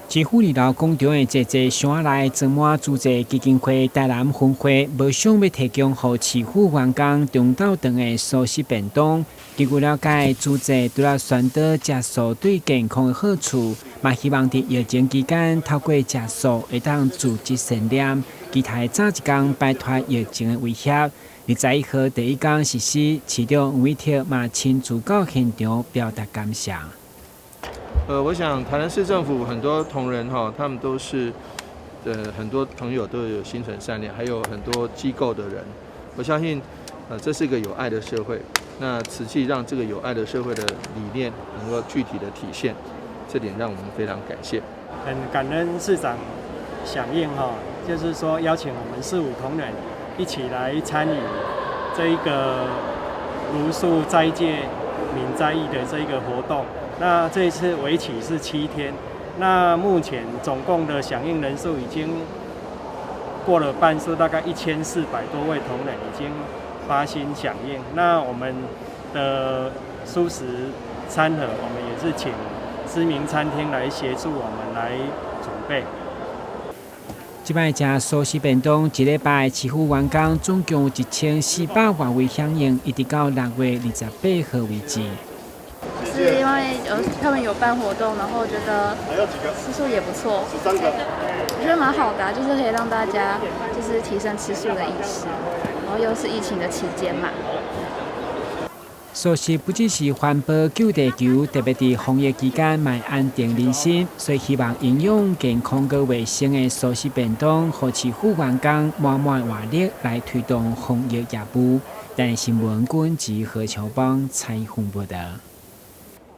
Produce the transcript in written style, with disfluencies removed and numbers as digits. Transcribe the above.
市府二楼广场的这座山内装满组织基金会台南分会，无想要提供予市府员工中昼顿的素食便当。根据了解，组织除了宣导食素对健康的好处，嘛希望在疫情期间透过食素会当组织善念，期待早一天摆脱疫情的威胁。21号第一天实施，市长吴伟霆嘛亲自到现场表达感谢。我想台南市政府很多同仁他们都是，很多朋友都有心存善念，还有很多机构的人。我相信，这是一个有爱的社会。那慈济让这个有爱的社会的理念能够具体的体现，这点让我们非常感谢。很感恩市长响应就是说邀请我们4、5同仁一起来参与这一个茹素斋戒悯斋义的这一个活动。那这一次为期是7天，那目前总共的响应人数已经过了半数，大概1400多位同仁已经发心响应。那我们的素食餐盒，我们也是请知名餐厅来协助我们来准备。这摆食素食便当，一礼拜市府员工总共有1400多位响应，一直到6月28号为止。是因为他们有办活动，然后我觉得吃素也不错，我觉得蛮好的就是可以让大家就是提升吃素的意识，然后又是疫情的期间嘛。素食不只是环保救地球，特别在防疫期间卖安定人心，所以希望营养健康和卫生的素食便当，和市府员工满满活力来推动防疫业务。但新闻军及何乔邦采访报道。